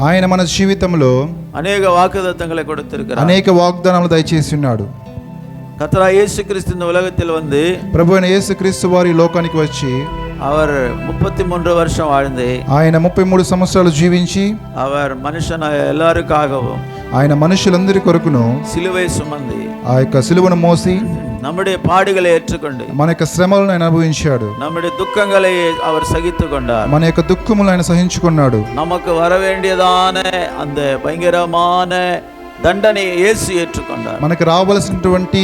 ఆయన మన జీవితంలో అనేక వాக்குதத்தங்களை கொடுத்திருக்கிறார். అనేక వాగ్దానాలు దయచేసి ఉన్నాడు. கர்த்தராகிய இயேசு கிறிஸ்து இந்த உலகத்தில் வந்து ప్రభువైన యేసుక్రీస్తు వారి లోకానికి వచ్చి அவர் 33 வருஷம் வாழ்ந்து ఆయన 33 సంవత్సరాలు జీవించి அவர் మనుషన எல்லாருக்காகவும் ఆయన మనుషులందరి కొరకును సిలువై సుమంది ఆ యొక్క సిలువను మోసి நம்முடைய பாடுகளை ஏற்றுக்கொண்டு మన యొక్క శ్రమలను ఆయన అనుభవించాడు. நம்முடைய துக்கங்களை அவர் சகித்து கொண்டார். మన యొక్క దుఃఖములను ఆయన సహించుకున్నాడు. நமக்கு வர வேண்டியதான அந்த பயங்கரமான தண்டனையை இயேசு ஏற்றுக்கொண்டார். మనకు రావాల్సినటువంటి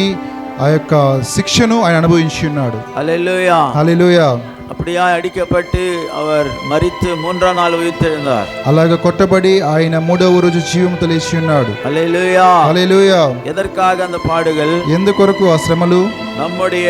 ఆ యొక్క శిక్షను ఆయన అనుభవించి ఉన్నాడు. హల్లెలూయా హల్లెలూయా. அப்படியா அடிக்கப்பட்டு அவர் மரித்து 3ஆம் நாள் உயிர்த்தெழுந்தார். అలాగ కొట్టబడి ఆయన 3వ రోజు జీవముతో లేచి ఉన్నాడు. హల్లెలూయా హల్లెలూయా. எதற்காக அந்த பாடுகள்? ఎందుకొరకు ఆ శ్రమలు? நம்முடைய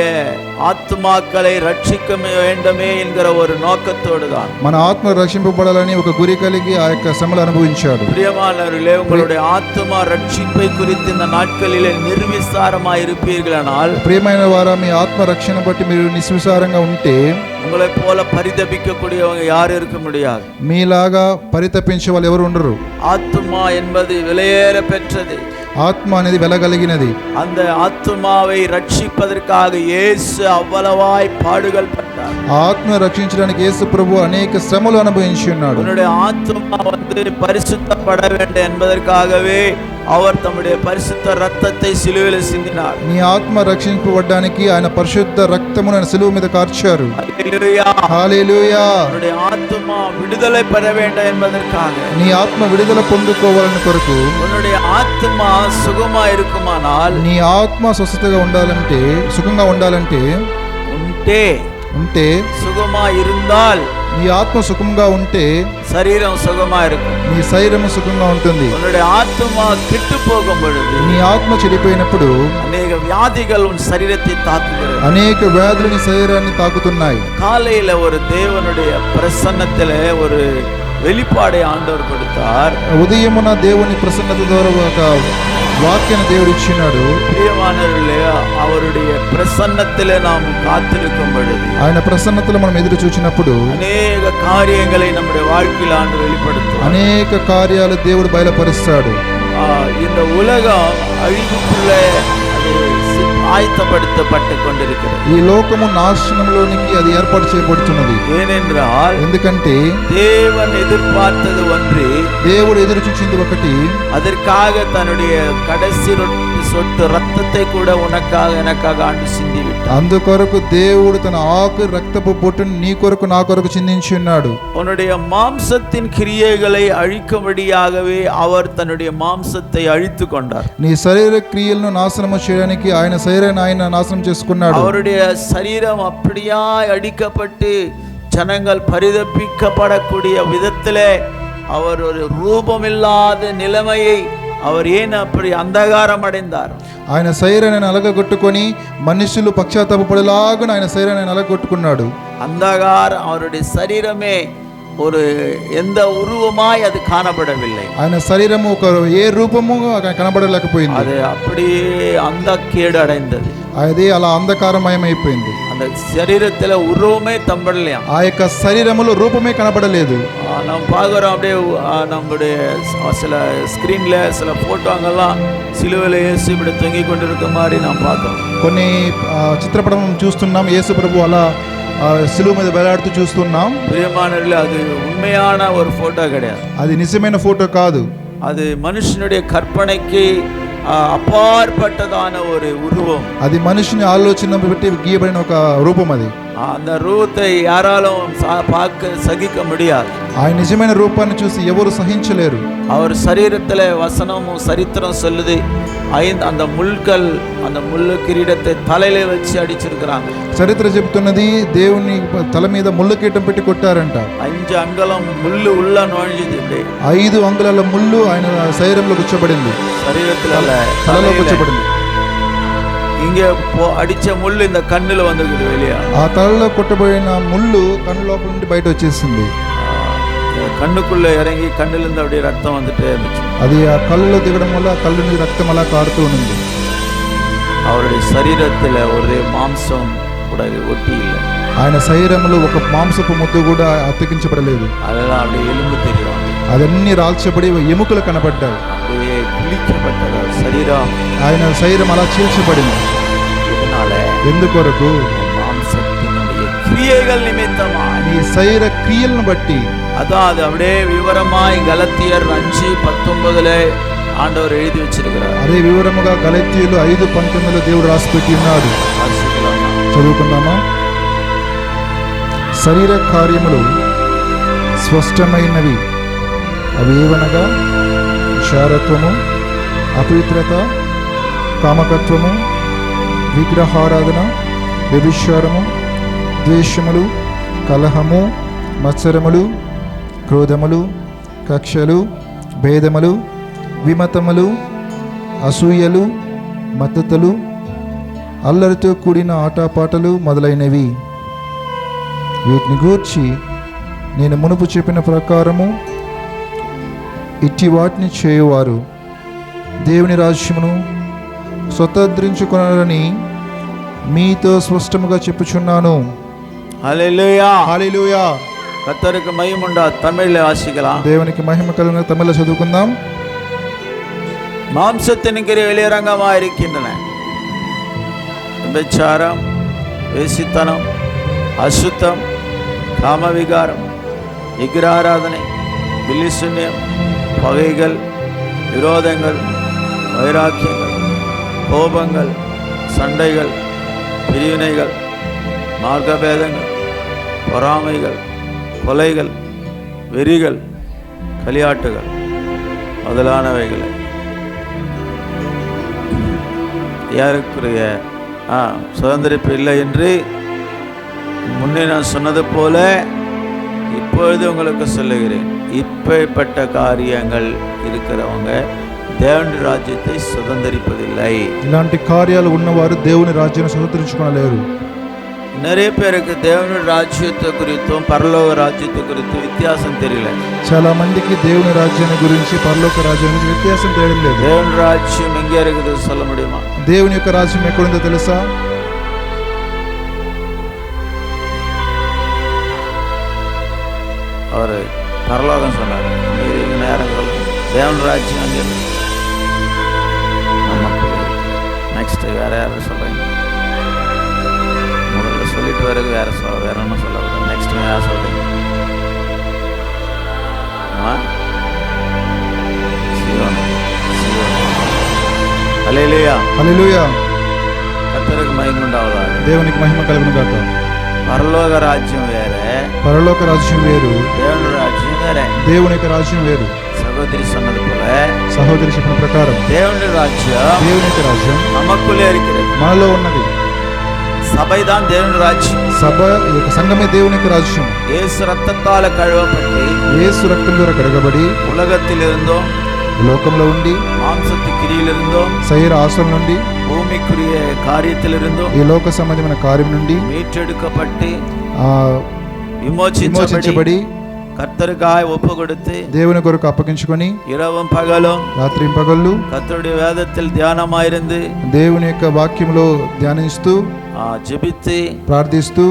ஆத்மாக்களை ரட்சிக்க வேண்டுமே என்கிற ஒரு நோக்கத்தோடு தான். మన ఆత్మ రక్షింపబడాలని ఒక గురి కలిగి ఆ యొక్క శ్రమలు అనుభవించాడు. பிரியமானவர்களே, உங்களுடைய ஆத்மா ரட்சிப்பை குறித்து இந்த நாட்களிலே நிர்விசாரமாய் இருப்பீர்களானால், ప్రియమైన వారా, మీ ఆత్మ రక్షణ బట్టి మీరు నిస్విసారంగా ఉంటే உங்களை போல பரிதபிக்கக்கூடியவங்க யாரும் இருக்க முடியாது. మీలాగా పరితపించే వాళ్ళు ఎవరు ఉండరు. ஆத்மா என்பது விலையேற பெற்றது. ఆత్మ అనేది వెలగలిగినది. அந்த ஆத்மாவை ரட்சிப்பதற்காக இயேசு அவ்வளவாய் பாடுகள் பட்டார். ఆత్మను రక్షించడానికి యేసు ప్రభు అనేక శ్రమలు అనుభవించి ఉన్నాడు. உன்னுடைய ஆத்மா வந்து பரிசுத்தப்பட வேண்டும் என்பதற்காகவே அவர் தம்முடைய பரிசுத்த ரத்தத்தை சிலுவையில் சிந்தினார். నీ ఆత్మ రక్షింపబడడానికి ఆయన పరిశుద్ధ రక్తమును ఆయన సిలువ మీద కార్చారు. హల్లెలూయా. హల్లెలూయా. உன்னுடைய ஆத்மா விடுதலை பெற வேண்டும் என்பதற்காக, నీ ఆత్మ విడుదల పొందుకోవాలని కొరకు, உன்னுடைய ஆத்மா சுகமா இருக்குமானால், నీ ఆత్మ స్వస్థతగా ఉండాలంటే, సుఖంగా ఉండాలంటే, ఉంటే சுகமா இருந்தால், నీ ఆత్మ సుఖంగా ఉంటే சரீரம் சுகமா இருக்கும். నీ శరీరం సుఖంగా ఉంటుంది. உன்னுடைய ஆத்மா கெட்டு போகும் பொழுது, నీ ఆత్మ చెడిపోయినప్పుడు అనేక వ్యాధిகள் உன் சரீரத்தை தாக்குகிறது. అనేక వ్యాధులు నీ శరీరాన్ని తాకుతున్నాయి. காலையில ஒரு தேவனுடைய பிரசன்னத்திலே ஒரு வெளிப்பாடை ஆண்டவர் கொடுத்தார். ఉదయమున దేవుని ప్రసన్నత ద్వారా ఒక వాక్యాన్ని దేవుడు ఇచ్చినాడు. பிரியமானவர்களே, அவருடைய பிரசன்னத்திலே நாம் காத்திருக்கும் பொழுது, ఆయన ప్రసన్నతలో మనం ఎదురు చూచినప్పుడు అనేక காரியங்களை நம்முடைய வாழ்க்கையில் ஆண்டவர் வெளிப்படுத்துவார். అనేక కార్యాలు దేవుడు బయలుపరుస్తాడు. இந்த உலகம் அழிவுக்குள்ளே அது ஆயத்தப்படுத்தப்பட்டு கொண்டிருக்கிறது. ఈ లోకము నాశనంలోనికి అది ఏర్పాటు చేయబడుతున్నది. ஏனென்றால், ఎందుకంటే தேவன் எதிர்பார்த்தது ஒன்று, దేవుడు ఎదురు చూచింది ఒకటి, அதற்காக தன்னுடைய கடைசி சொட்டு ரத்தத்தை கூட உனக்காக எனக்காக ஆண்டு சிந்தி விட்டார். అందుకొరకు దేవుడు తన ఆఖరి రక్తపు బొట్టును నీ కొరకు నా కొరకు చిందించి ఉన్నాడు. உன்னுடைய மாம்சத்தின் கிரியைகளை அழிக்கும்படியாகவே அவர் தன்னுடைய மாம்சத்தை அழித்து கொண்டார். నీ శరీర క్రియలను నాశనము చేయడానికి ఆయన శరీరాన్ని ఆయన నాశనం చేసుకున్నాడు. அவருடைய சரீரம் அப்படியாய் அடிக்கப்பட்டு ஜனங்கள் பரிதபிக்கப்படக்கூடிய விதத்திலே அவர் ஒரு ரூபமில்லாத நிலைமையை அவர் ஏன் அப்படி அந்தகாரம் அடைந்தார்? ఆయన శరీరాన్ని అలగొట్టుకొని మనుషులు పశ్చాత్తాపపడేలాగా ఆయన శరీరాన్ని అలగొట్టుకున్నాడు. அந்தகாரம், அவருடைய சரீரமே ஒரு எந்த உருவமாய் அது காணப்படவில்லை. ఆయన శరీరము ఒక ఏ రూపము కనబడలేకపోయింది. அது அப்படியே அந்த கேடு அடைந்தது. అది అలా అంధకారమయమైపోయింది. அந்த சரீரத்துல உருவமே தம்படலையா, ఆ యొక్క శరీరములో రూపమే కనబడలేదు. நம்ம பார்க்குறோம் அப்படியே நம்முடைய சில ஸ்க்ரீன்ல சில போட்டோங்கெல்லாம் சிலுவையில் இயேசு இப்படி தொங்கி கொண்டிருக்க மாதிரி நாம் பார்க்கிறோம். కొన్ని చిత్రపటం చూస్తున్నాం, యేసు ప్రభు అలా సిలువ మీద వేలాడుతూ చూస్తున్నాం. பிரியமானவர்களே, அது உண்மையான ஒரு போட்டோ கிடையாது. అది నిజమైన ఫోటో కాదు. அது மனுஷனுடைய கற்பனைக்கு அப்பாற்பட்டதான ஒரு உருவம். అది మనిషిని ఆలోచన పెట్టి గీయబడిన ఒక రూపం. అది அந்த ரூபத்தை யாராலும் பார்க்க சகிக்க முடியாது. ఆయన నిజమైన రూపాన్ని చూసి ఎవరు సహించలేరు. அவர் சரீரத்தில் வசனமும் சரித்திரம் சொல்லுது, அந்த முள்கள் அந்த முள்ளு கிரீடத்தை தலையில வச்சு அடிச்சிருக்கிறாங்க. చరిత్ర చెబుతున్నది దేవుని తల మీద ముళ్ళు కీటం పెట్టి కొట్టారంట. 5 అంగుళం ముళ్ళు ఉள்ள నోంజింది. 5 అంగుళాల ముళ్ళు ఆయన శరీరంలో గుచ్చబడింది, తలలో గుచ్చబడింది. இங்கே அடிச்ச முள்ளு இந்த கண்ணுல வந்துருக்குது வெளியே. ఆ తలలో కొట్టబడిన ముళ్ళు కన్ను లోపల నుండి బయట వచ్చేసింది. కన్నుకుள்ள ఇறங்கி కన్నులింద அப்படியே రక్తం வந்துட்டே இருந்துச்சு. అది ఆ కళ్ళలో దిగడం వల్ల కళ్ళు నుంచి రక్తం అలా కారుతూ ఉంది. அவருடைய சரீரத்துல ஒரே மாம்சம் கூட ஒட்டி இல்லை. ఆయన శరీరంలో ఒక మాంసపు ముద్ద కూడా అతికించబడలేదు. அதெல்லாம் அப்படியே எலும்பு தெரியும். అదన్నీ రాల్చబడి ఎముకలు కనబడ్డాయి. அப்படியே கிழிக்கப்பட்டது சரீரம். ఆయన శరీరం అలా చీల్చబడింది. இதனால ఎందుకొరకు? மாம்சத்தினுடைய கிரியைகள் நிமித்தமாய், నీ శరీర క్రియలను బట్టి. அதான் அது அப்படியே விவரமாய் கலத்தியர் 5:19 ஆண்டவர் எழுதி வச்சிருக்கிறார். అదే వివరముగా గలతీయులు 5:19 దేవుడు రాసిపెట్టి ఉన్నాడు. வாசிக்கலாமா? చదువుకుందామా? శరీర కార్యములు స్పష్టమైనవి, అవి ఏవనగా శారత్వము, అపవిత్రత, కామకత్వము, విగ్రహారాధన, వ్యభిచారము, ద్వేషములు, కలహము, మత్సరములు, క్రోధములు, కక్షలు, భేదములు, విమతములు, అసూయలు, మత్తతులు, అల్లరితో కూడిన ఆటపాటలు మొదలైనవి. వీటిని గూర్చి నేను మునుపు చెప్పిన ప్రకారము ఇట్టి వాటిని చేయువారు దేవుని రాజ్యమును స్వతంత్రించుకొనరని మీతో స్పష్టముగా చెప్పుచున్నాను. హల్లెలూయా. హల్లెలూయా. கர்த்தருக்கு மகிமை உண்டா. தமிழ்ல வாசிக்கலாம். దేవునికి మహిమ కలుగును. తమిళ చదువుకుందాం. மாம்சத்தின் கிரியை வெளியரங்கமாக இருக்கின்றன. விபச்சாரம், வேசித்தனம், அசுத்தம், காமவிகாரம், விக்கிரகாராதனை, பில்லிசூன்யம், பகைகள், விரோதங்கள், வைராக்கியங்கள், கோபங்கள், சண்டைகள், பிரிவினைகள், மார்க்கபேதங்கள், பொறாமைகள், கொலைகள், வெறிகள், களியாட்டுகள் முதலானவைகளை யாருக்குரிய சுதந்திரிப்பு இல்லை என்று முன்னே நான் சொன்னது போல இப்பொழுது உங்களுக்கு சொல்லுகிறேன். இப்பேற்பட்ட காரியங்கள் இருக்கிறவங்க దేవుని రాజ్యத்தை சுதந்திரிப்பதில்லை. ఇలాంటి కార్యాలు ఉన్నవారు దేవుని రాజ్యాన్ని స్వతంత్రించుకోలేరు. நிறைய பேருக்கு దేవుని రాజ్యத்தை குறித்தும் పరలోక రాజ్యத்தை குறித்தும் வித்தியாசம் தெரியல. చాలా మందికి దేవుని రాజ్యాన్ని గురించి పరలోక రాజ్యం గురించి వ్యత్యాసం తెలియడం లేదు. దేవుని రాజ్యం ఎங்கே இருக்குது சொல்ல முடியுமா? దేవుని యొక్క రాజ్యం ఎక్కడుందో తెలుసా? அவர் பரலோகம் சொன்னார். మీరు நேரம் దేవుని రాజ్యం అங்கே நெக்ஸ்ட் வேற யாரும் சொல்றீங்க? முதல்ல சொல்லிட்டு வேற ஒன்றும் சொல்ல. நெக்ஸ்ட் யார் சொல்றீங்க? హల్లెలూయా. హల్లెలూయా. కర్తருக்கு మహిమ ఉండాలి. దేవునికి మహిమ కలుగును గాక. పరలోక రాజ్యం వేరే, పరలోక రాజ్యం వేరు, దేవుని రాజ్యం వేరే. దేవుని యొక్క రాజ్యం వేరు. సహోదరి சொன்னது போல, సహోదరి చెప్పిన ప్రకారం దేవుని రాజ్యం, దేవుని యొక్క రాజ్యం நமக்குள்ளே இருக்கிறது. మనలో ఉన్నది. சபைதான் దేవుని రాజ్యం. సభ యొక్క సంఘమే దేవుని యొక్క రాజ్యం. యేసు రక్తத்தால కழுవப்பட்டு, యేసు రక్తం ద్వారా కడగబడి, உலகத்திலிருந்தும் లోకంలో ఉండి, మాంసத்து క్రియలిருந்தும், శరీర ఆశల నుండి, భూమిக்குரிய కార్యத்திலிருந்தும், ఈ లోక సంబంధమైన కార్యం నుండి மீட்டெடுக்கப்பட்டு, విమోచించబడి, கர்த்தருக்காய் ஒப்பு கொடுத்து, దేవుని కొరకు అప్పగించుకొని, இரவும் பகலும் రాత్రి పగళ్ళు கர்த்தருடைய வேதத்தில் தியானமாயிருந்து, దేవుని యొక్క వాక్యంలో ధ్యానిస్తూ, ஜெபித்து, ప్రార్థిస్తూ,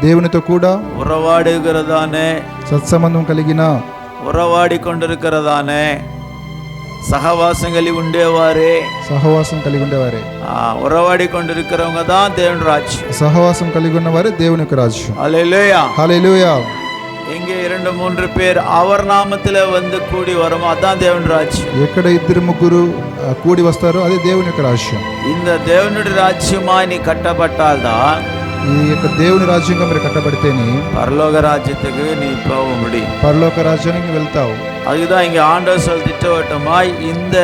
దేవునితో కూడా உறவாடுகிறதானே, సత్సంబంధం కలిగిన, ఉరవాడి కొండరుకరదానే, సహవాసం కలిగి ఉండేవారే, సహవాసం కలిగి ఉండేవారే, ఉరవాడి కొండరుக்கிறவங்க தான் దేవుని రాజ్యం. సహవాసం కలిగి ఉన్నవారే దేవుని యొక్క రాజ్యం. హల్లెలూయా. హల్లెలూయా. எங்கே 2-3 பேர் அவர் நாமத்திலே வந்து கூடி வரோமோ அதான் దేవుని రాజ్యం. ఎక్కడ 2-3 కూడి వస్తారో అదే దేవుని యొక్క రాజ్యం. இந்த దేవుని రాజ్యமாய் நீ கட்டப்பட்டால்தான், ఈ యొక్క దేవుని రాజ్యంగా మీరు కట్టబడితేనే పరలోక రాజ్యத்துக்கு நீ போக முடியும். పరలోక రాజ్యానికి వెళ్తావు. அதுதான் இங்க ஆண்டவர் சொல் திட்டவட்டமாய், இந்த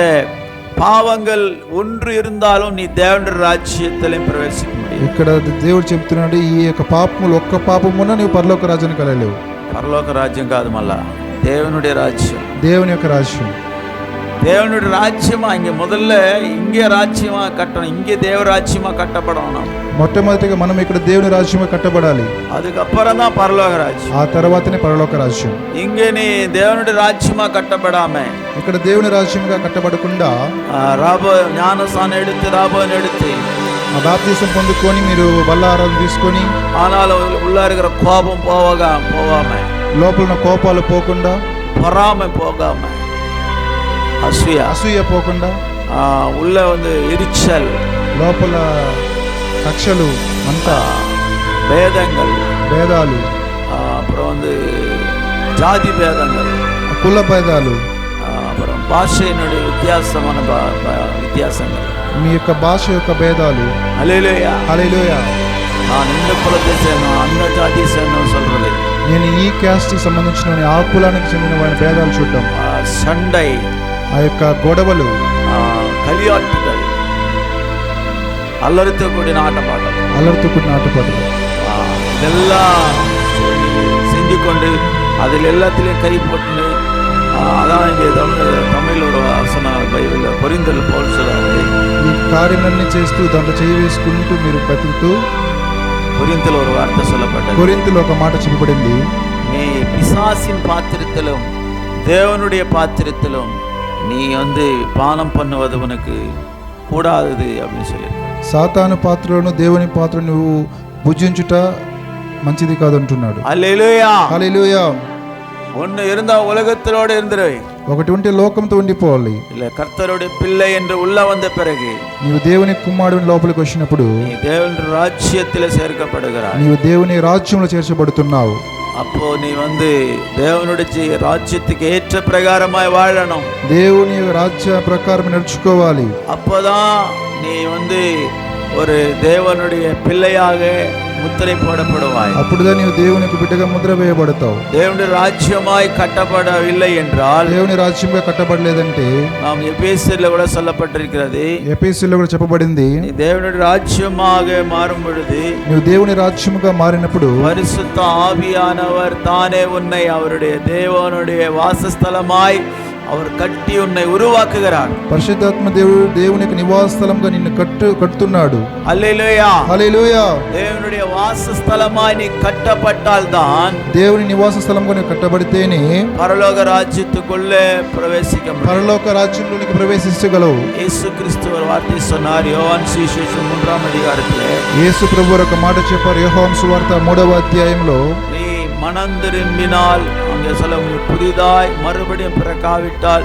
பாவங்கள் ஒன்று இருந்தாலும் நீ దేవుని రాజ్యத்திலே ప్రవేశించ முடியும். ఇక్కడ దేవుడు చెప్తున్నాడు, ఈ యొక్క పాపములు ఒక్క పాపమున నీవు పరలోక రాజ్యానికి వెళ్ళలేవు. పరలోక రాజ్యం కాదు, మళ్ళా దేవునుடைய రాజ్యం. దేవుని యొక్క రాజ్యం. தேவனுடைய ராஜ்யமா இங்க முதல்ல இங்கே ராஜ்யமா கட்டணும். இங்கே தேவ ராஜ்யமா கட்டப்படணும். మొట్టమొదటిగా మనం ఇక్కడ దేవుని రాజ్యంగా కట్టబడాలి. அதுக்கப்புறம் தான் పరలోక రాజ్యం. ఆ తర్వాతనే పరలోక రాజ్యం. ఇంగే నీ దేవునుடைய రాజ్యமா కట్టబడామే, ఇక్కడ దేవుని రాజ్యంగా కట్టబడకుండా రాబో జ్ఞానస్నానం எடுத்து రాబోని எடுத்து బాప్తిసం పొందుకొని మీరు బల్లారాధన తీసుకొని, ఆనాలు ఉల్లారిగర కోపం పోవామే, లోపల కోపాలు పోకుండా, பொறாமை போகாம, అసూయ పోకుండా, உள்ள வந்து எரிச்சல், లోపల కక్షలు, మంట, భేదాలు, அப்புறம் வந்து ஜாதி பேதங்கள், కుల భేదాలు, அப்புறம் பாஷையினுடைய வித்தியாசமான வித்தியாசங்கள், మీ యొక్క భాష యొక్క భేదాలు. హల్లెలూయా హల్లెలూయా. நான் இந்த குலத்தை சேர்ந்தோம், அந்த ஜாதியை சேர்ந்தோம் சொல்றது, నేను ఈ క్యాస్ట్కి సంబంధించిన ఆ కులానికి చెందిన వారి భేదాలు చూడటం, சண்டை, ఆ యొక్క గొడవలు, களியாட்டுகள், అల్లరితో కూడిన ఆటపాటలు, இதெல்லாம் செஞ்சு கொண்டு அதில் எல்லாத்திலையும் கை போட்டு, அதான் இங்கே தமிழ் ஒரு வசனம் బైబిల్లో కొరింథీయుల పౌలు சொல்றாரு, ఈ కార్యములన్నీ చేస్తూ దాంట్లో చేయి వేసుకుంటూ మీరు బతుకుతూ, కొరింథీయుల ஒரு வார்த்தை சொல்லப்பட்டது, కొరింథీయులో ఒక మాట చెప్పబడింది, நீ பிசாசின் பாத்திரத்திலும் தேவனுடைய பாத்திரத்திலும் நீ வந்து பானம் பண்ணுவது உனக்கு கூடாதது அப்படின்னு சொல்லி, సాతాను పాత్రలను దేవుని పాత్ర నువ్వు భుజించుట మంచిది కాదు అంటున్నాడు. హల్లెలూయా. హల్లెలూయా. ஒன்னு இருந்தா உலகத்திலோடு இருந்துரு, ఒకటి ఉంటే లోకంతో ఉండిపోవాలి. இல்ல கர்த்தருடைய பிள்ளை என்று உள்ள வந்த பிறகு నీవు దేవుని కుమారుని లోపలికి వచ్చినప్పుడు நீ தேவனுடைய ராஜ்யத்தில் சேர்க்கப்படுகிறாய், నీవు దేవుని రాజ్యంలో చేర్చబడుతున్నావు. அப்போ நீ வந்து தேவனுடைய ராஜ்யத்துக்கு ஏற்ற பிரகாரமாய் வாழணும், దేవుని రాజ్య ప్రకారం నడుచుకోవాలి. அப்போதான் நீ வந்து ஒரு தேவனுடைய பிள்ளையாக முத்திரை போடப்படுவாய், అప్పుడుదా నీవు దేవునికి బిడ్డగా ముద్ర వేయబడతావు. தேவனுடைய ராஜ்யமாய் கட்டப்படவில்லை என்றால், దేవుని రాజ్యంగా కట్టబడలేదంటే, நாம் எபேசியர்ல கூட சொல்லப்பட்டிருக்கிறது, ఎఫెసీయులో కూడా చెప్పబడింది, நீ தேவனுடைய ராஜ்யமாக மாறும் பொழுது, నీవు దేవుని రాజ్యముగా మారినప్పుడు பரிசுத்த ஆவியானவர் தானே உன்னை அவருடைய தேவனுடைய வாசஸ்தலமாய் அவர் கட்டி உன்னை உருவாக்குகிறார். పరిశుద్ధాత్మ దేవుడు దేవునికి నివాస స్థలంగా నిన్ను కట్టుతున్నాడు. హల్లెలూయా. హల్లెలూయా. దేవునుடைய వాసస్థలమాய் நீ கட்டப்பட்டால் தான், దేవుని నివాస స్థలంగా నీవు కట్టబడితేనే పరలోక రాజ్యத்துக்குள்ளே ప్రవేశిக்க முடியும், పరలోక రాజ్యంలోనికి ప్రవేశించగలవు. యేసు క్రీస్తు ஒரு வார்த்தை சொன்னார், யோவான் சுவிசேஷம் 3ஆம் அதிகாரத்திலே, యేసు ప్రభువు ఒక మాట చెప్పారు యోహాను సువార్త 3వ అధ్యాయంలో, நீ மனம் திரும்பினால், அங்கே சொல்ல புதிதாய் மறுபடியும் பிறக்காவிட்டால்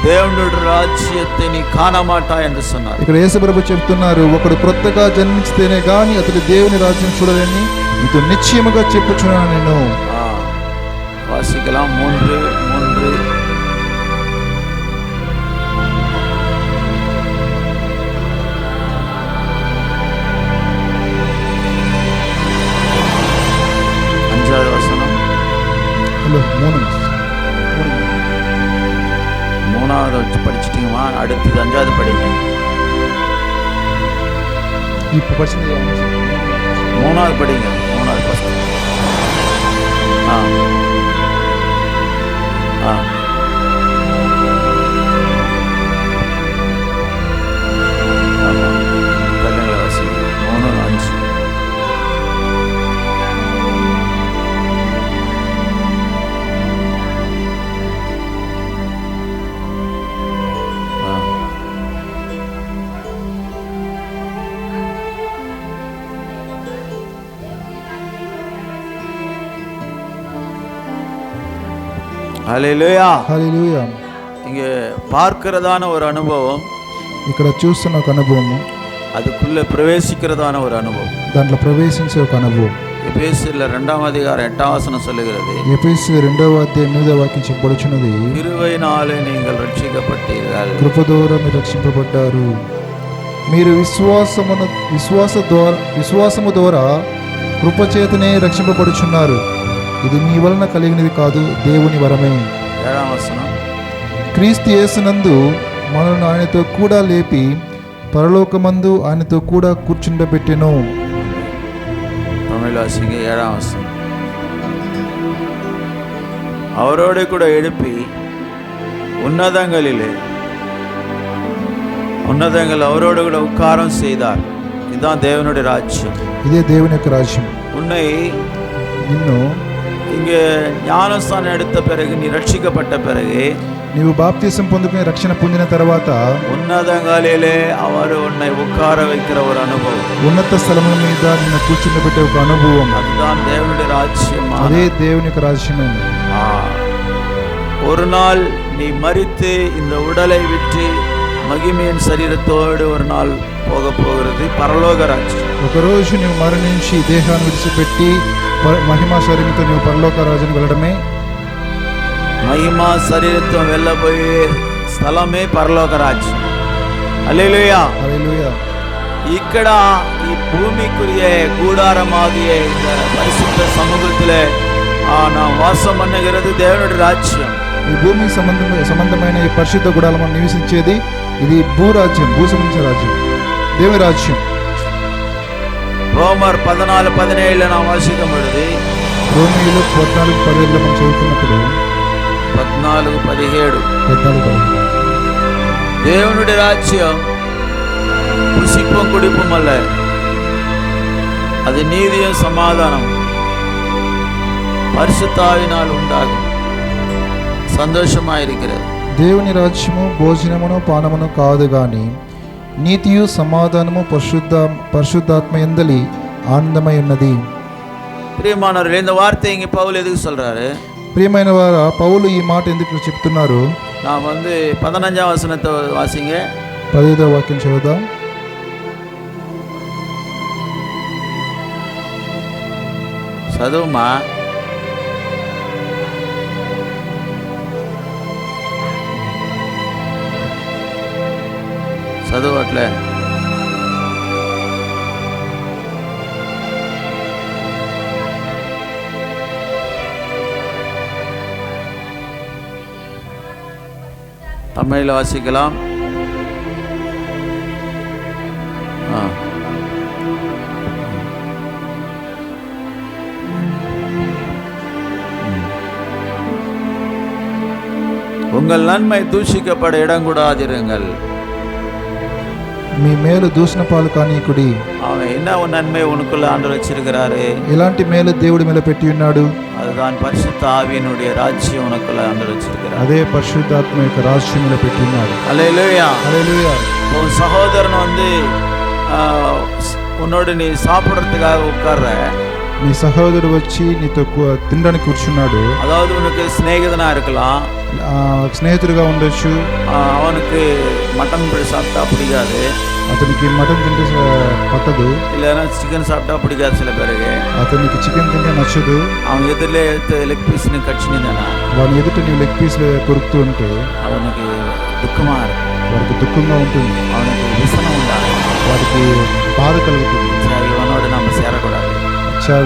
దేవునుడి రాజ్యத்தை நீ కానమాటాய் என்று சொன்னார். ఇక్కడ యేసు ప్రభు చెప్తున్నారు, ఒకడు క్రొత్తగా జన్మించితేనే గాని అతడు దేవుని రాజ్యం చూడలేని నీతో నిశ్చయముగా చెప్పుచున్నాను నేను. వాసికలం 3:3. அஞ்சாவது வசனம். ஹலோ 3. மூணாவது படிச்சுட்டீங்கம்மா, அடுத்தது 5வது படிங்க. இப்போ படிச்சது 3வது படிங்க, 3வது பசங்க. கல்யாண வாசி 3:5. హల్లెలూయా. హల్లెలూయా. இங்க பார்க்கிறதான ஒரு அனுபவம், ఇక్కడ చూస్తున్న ఒక అనుభవము, அதுக்குள்ள பிரவேசிக்கிறதான ஒரு அனுபவம், దాంట్లో ప్రవేశించే ఒక అనుభవం. எபேசியர்ல 2ஆம் அதிகாரம் 8ஆம் வசனம் சொல்லுகிறது, ఎఫెసీ 2వ అధ్యాయం 8వ వాక్యం చెప్పబడుచున్నది, கிருபையினாலே நீங்கள் ரட்சிக்கப்பட்டீர்கள், కృప ద్వారా మీరు రక్షింపబడ్డారు, మీరు విశ్వాసము ద్వారా కృపచేతనే రక్షింపబడుచున్నారు, ఇది మీ వలన కలిగినది కాదు, దేవుని వరమే. 7ఆం వచనం, క్రీస్తు యేసునందు మనల్ని ఆయనతో కూడా లేపి పరలోకమందు ఆయనతో కూడా కూర్చుండబెట్టెను. தமிழ் வாசிங்க. 7ஆம் வசனம், அவரோடு கூட எழுப்பி உன்னதங்கள் அவரோடு கூட உட்காரம் செய்தார். இதுதான் தேவனுடைய ராஜ்யம். ఇదే దేవుని యొక్క రాజ్యం. உன்னை నిన్ను இங்கே ஞானஸ்தானம் எடுத்த பிறகு, நீ ரட்சிக்கப்பட்ட பிறகு, నీవు బాప్తిసం పొందుకుని రక్షణ పొందిన తర్వాత ఉన్నతంగాలిலே அவர் உன்னை உட்கார வைக்கிற ஒரு அனுபవం, ఉన్నత స్థలముల మీద నిన్ను కూర్చుండబెట్టే ఒక అనుభవం, அதுதான் தேவனுடைய ராஜ்யம். అదే దేవుని యొక్క రాజ్యమే. ஒரு நாள் நீ மரித்து இந்த உடலை விட்டு మహిమేన్ శరీరతోడు ఒక నాள் పోగపోகிறது పరలోక రాజ్యం. ఒకరోజు నువ్వు మరణించి దేహాన్ని విడిచిపెట్టి మహిమా శరీరంతో నువ్వు పరలోక రాజ్యానికి వెళ్ళడమే. మహిమా శరీరంతో వెళ్ళబోయే స్థలమే పరలోక రాజ్యం. హల్లెలూయా హల్లెలూయా. ఇక్కడ ഈ ഭൂമിക്കുரிய കൂടാരമാകിയ இந்த பரிசுத்த சமூகத்திலே நாம் வாசம் பண்ணுகிறது தேவனுடைய ராஜ்யம். ఈ భూమికి సంబంధమైన ఈ పరిశుద్ధ గుడాలలో మనం నివసించేది ఇది భూరాజ్యం, భూ సంబంధించిన రాజ్యం, దేవుని రాజ్యం. రోమర్ 14:17 நாம் வாசிக்கும் பொழுது, రోమీయులు 14:17 మనం చదువుతున్నప్పుడు 14:17 தேவனுடைய ராஜ்யம் புசிப்பும் குடிப்பும் அல்ல, அது நீதியும் சமாதானம் பரிசுத்த ஆவியினால் உண்டாகும் సంతోషమాയിരിக்கிறது. దేవుని రాజ్యము భోజనమును పానమును కాదు గాని నీతియు సమాధానము పరిశుద్ధాత్మ యందలి ఆనందమై ఉన్నది. ప్రియమానవர்களே, இந்த வார்த்தை இங்க பவுல் எதுக்கு சொல்றாரு? ప్రియమైన వారా, పౌలు ఈ మాట ఎందుకు చెప్తున్నారు? நான் 15వ వచనத்தை వాసింగ 15వ వాక్యం చదువుదాం. చదువుమా. చదవట్లే. தமிழில் வாசிக்கலாம். உங்கள் நன்மை தூஷிக்கப்பட இடம் கூடாதிருங்கள். మీ మేలు దూషణ పాలు కానీకుడి. அவன் என்ன நன்மை உனக்குள்ள ஆண்டவர் வச்சிருக்கிறாரு? ఎలాంటి మేలు దేవుడి మీద పెట్టి ఉన్నాడు? அதுதான் பரிசுத்த ஆவியினுடைய ராஜ்யம் உனக்குள்ள ஆண்டவர் வச்சிருக்கிறார். అదే పరిశుద్ధాత్మ యొక్క రాజ్యం మీద పెట్టి ఉన్నాడు. హల్లెలూయా హల్లెలూయా. உன் சகோதரன் உன்னோடு நீ சாப்பிடுறதுக்காக உட்கார்ற, నీ సహోదరుడు వచ్చి నీతో తినడానికి కూర్చున్నాడు. அதாவது உனக்கு சிநேகிதனா இருக்கலாம், స్నేహితుడిగా ఉండొచ్చు. அவனுக்கு மட்டன் சாப்பிட்டா பிடிக்காது, అతనికి మటన్ తింటే పట్టదు, இல்லைன்னா சிக்கன் சாப்பிட்டா பிடிக்காது சில பேருக்கு. అతనికి చికెన్ తింటే నచ్చదు. அவன் எதிரிலே லெగ్ பீஸ்ని కచ్చినిందనా, వాని ఎదుట నువ్వు లెగ్ పీస్ కొరుకుతూ ఉంటే அவனுக்கு దుఃఖமா இருக்கும், వాడికి దుఃఖంగా ఉంటుంది, அவனுக்கு விசனம் உண்டாகும், వాడికి బాధ కలుగుతుంది. இவனோடு நம்ம சேரக்கூடாது,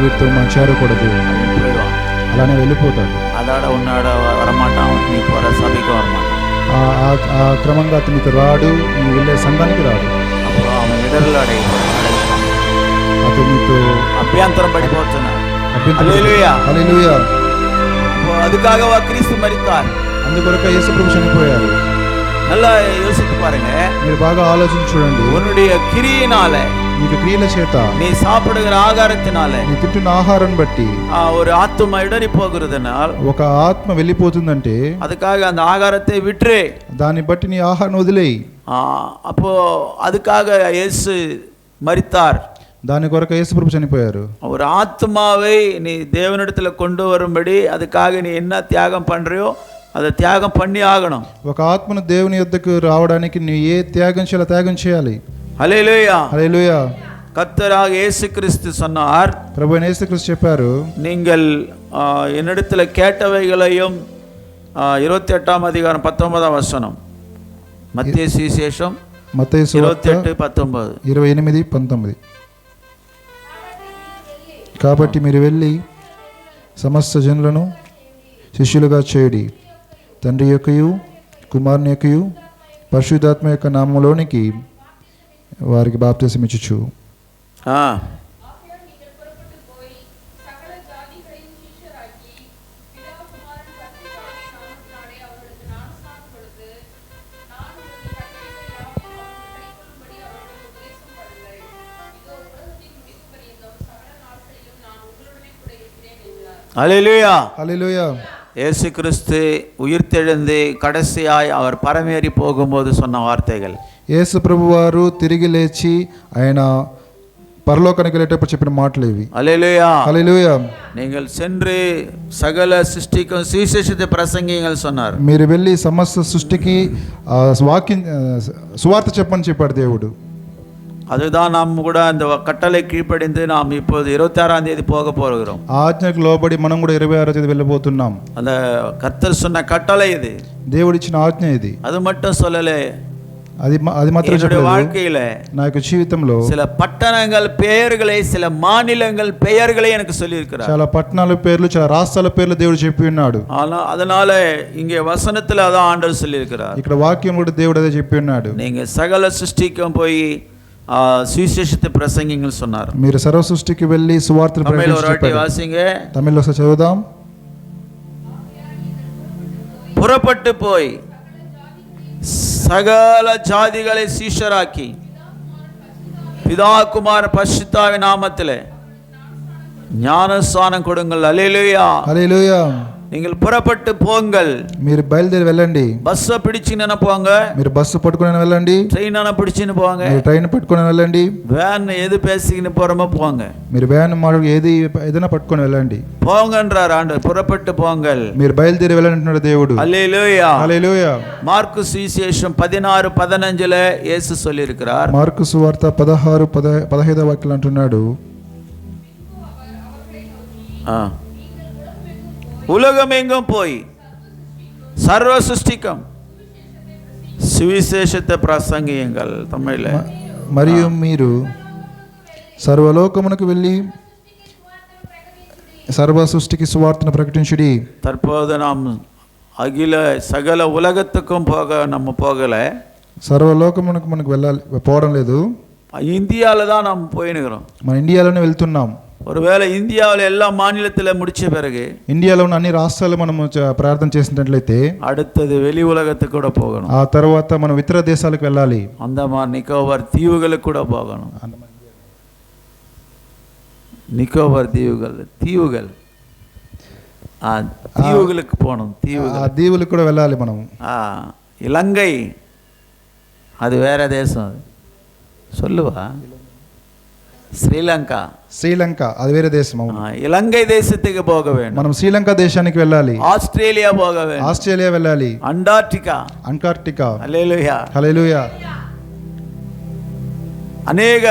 వీటితో మనం చేరకూడదు, போயிடுவான், అలానే వెళ్ళిపోతాడు. அதோட உன்னோட வரமாட்டான், நீ போற சபைக்கு வரமாட்டான். ఆ క్రమంగా అతనికి రాడు, నువ్వు వెళ్ళే సంఘానికి రాడు. అప్పుడు அவன் இடர்ல అతనితో అభ్యంతరం పడిపోతున్నాడు. హల్లెలూయా. அதுக்காக கிறிஸ்து மரித்தார். అందుకొరకు యేసు ప్రభు చనిపోయారు. நல்லா யோசித்து பாருங்க, మీరు బాగా ఆలోచించి చూడండి. உன்னுடைய கிரியினால, నీకు క్రియల చేత, நீ சாப்பிடுகிற ஆகாரத்தினால, నీ తింటున్న ఆహారం బట్టి ஒரு ஆத்மா இடறி போகிறதுனால், ఒక ఆత్మ వెళ్ళిపోతుందంటే அதுக்காக அந்த ஆகாரத்தை விட்டுரு, దాన్ని బట్టి నీ ఆహారం వదిలేయి. அப்போ அதுக்காக இயேசு மரித்தார். దాని కొరకు యేసు ప్రభు చనిపోయారు. ஒரு ஆத்மாவை நீ தேவனிடத்துல கொண்டு வரும்படி அதுக்காக நீ என்ன தியாகம் பண்றியோ அதை தியாகம் பண்ணி ஆகணும். ఒక ఆత్మను దేవుని యొద్దకు రావడానికి నీ ఏ త్యాగం చేయాలి. హల్లెలూయా హల్లెలూయా. கர்த்தராக இயேசு கிறிஸ்து சொன்னார், ప్రభు యేసు క్రీస్తు చెప్పారు, நீங்கள் என்னிடத்துல கேட்டவைகளையும் 28ஆம் அதிகாரம் 19ஆம் வசனம், மத்தேயு சுவிசேஷம் 28:19. కాబట్టి మీరు వెళ్ళి సమస్త జనులను శిష్యులుగా చేయుడి, తండ్రి యొక్కయు కుమారుని యొక్కయు పరిశుద్ధాత్మ యొక్క నామములోనికి వారికి బాప్తిసం ఇచ్చుచు. ஹல்லேலூயா ஹல்லேலூயா. இயேசு கிறிஸ்து உயிர்த்தெழுந்து கடைசியாய் அவர் பரமேறி போகும்போது சொன்ன வார்த்தைகள். యేసు ప్రభు వారు తిరిగి లేచి ఆయన పరలోకానికి వెళ్ళేటప్పుడు చెప్పిన మాటలు ఇవి. அல்லேலூயா. హల్లెలూయా. நீங்கள் சென்று சகல சிருஷ்டிக்கும் சுவிசேஷத்தை பிரசங்கிங்கள் சொன்னார். మీరు వెళ్ళి సమస్త సృష్టికి వాక్యం సువార్త చెప్పని చెప్పాడు దేవుడు. அதுதான் நாம் கூட அந்த கட்டளை கீழ்ப்படிந்து நாம் இப்போது 26ஆம் தேதி போக போகிறோம். ఆజ్ఞకు లోబడి మనం కూడా 26వ తేదీ వెళ్ళబోతున్నాం. அந்த கர்த்தர் சொன்ன கட்டளை இது. దేవుడిచ్చిన ఆజ్ఞ ఇది. அது மட்டும் சொல்லலே, అది మాత్రం చెప్పలేదు. வாழ்க்கையில నా యొక్క జీవితంలో சில பட்டணங்கள் பெயர்களை, சில மாநிலங்கள் பெயர்களை எனக்கு சொல்லி இருக்கிறார். చాలా పట్టణాల పేర్లు, చాలా రాష్ట్రాల పేర్లు దేవుడు చెప్పి ఉన్నాడు. அதனால இங்கே வசனத்துல அதான் ஆண்டவர் சொல்லி இருக்கிறார். ఇక్కడ వాక్యం కూడా దేవుడు అదే చెప్పి ఉన్నాడు. நீங்க சகல சிருஷ்டிக்கும் போய் சுவிசேஷத்தை பிரசங்கிங்கள் சொன்னார். మీరు సర్వ సృష్టికి వెళ్ళి సువార్తను ప్రకటించండి. வாசிங்க. తమిళ్లో ఒకసారి చదువుదాం. புறப்பட்டு போய் சகல ஜாதிகளை சீஷராக்கி பிதா குமார பரிசுத்தாவின் நாமத்திலே ஞானஸ்நானம் கொடுங்கள். அல்லேலூயா. హల్లెలూయా. நீங்கள் புறப்பட்டு போங்கள். మీరు బయలుదేరి వెళ్ళండి. బస్సు పిడిచిన పోంగ. మీరు బస్సు పట్టుకొని వెళ్ళండి. ట్రైన్ అన పిడిచిన పోంగ. మీరు ట్రైన్ పట్టుకొని వెళ్ళండి. వ్యాన్ ఏది பேசிக்கின்னு போறமோ போங்க. మీరు వ్యాన్ మాడు ఏదైనా పట్టుకొని వెళ్ళండి. పోంగன்றார் ஆண்டவர். புறப்பட்டு போங்கள். మీరు బయలుదేరి వెళ్ళండి అంటున్నాడు దేవుడు. హల్లెలూయా. హల్లెలూయా. మార్కు సువిశేషం 16:15 యేసు சொல்லி இருக்கிறார். మార్కు సువార్త 16:15 వాక్యం అంటున్నాడు, உலகமெங்கும் போய் சர்வ சிருஷ்டிக்கும் సువిశేషத்தை ప్రసంగియంగల్. తమిళ మరియు మీరు సర్వలోకమునకు వెళ్ళి సర్వ సృష్టికి సువార్తను ప్రకటించుడి. தற்போது நாம் అఖిల సకల ఉలగத்துக்கும் நம்ம போகல. సర్వలోకమునకు మనకు వెళ్ళాలి పోవడం లేదు. இந்தியாவில் தான் நாம் போயினுக்கிறோம். మన ఇండియాలోనే వెళ్తున్నాం. ஒருவேளை இந்தியாவில் எல்லா மாநிலத்தில் முடிச்ச பிறகு ఇండియాలో ఉన్న అన్ని రాష్ట్రాలు మనం ప్రార్థన చేసినట్లయితే அடுத்தது வெளி உலகத்துக்கு கூட போகணும். ఆ తర్వాత మనం ఇతర దేశాలకు వెళ్ళాలి. అండమాన్ నికోబార్ దీవులకు కూడా పోగணும். నికోబార్ దీవుகள் ఆ దీవులకు పోகணும். ఆ దీవులకు కూడా వెళ్ళాలి మనం. இலங்கை அது வேற தேசம். அது சொல்லுவா. శ్రీలంక అది వేరే దేశం. ఇలంగై దేశத்துக்கு போக வேண்டும். మనం శ్రీలంక దేశానికి వెళ్ళాలి. ఆస్ట్రేలియా పోக வேண்டும். ఆస్ట్రేలియా వెళ్ళాలి. అంటార్క్టికా. హల్లెలూయా. హల్లెలూయా. అనేక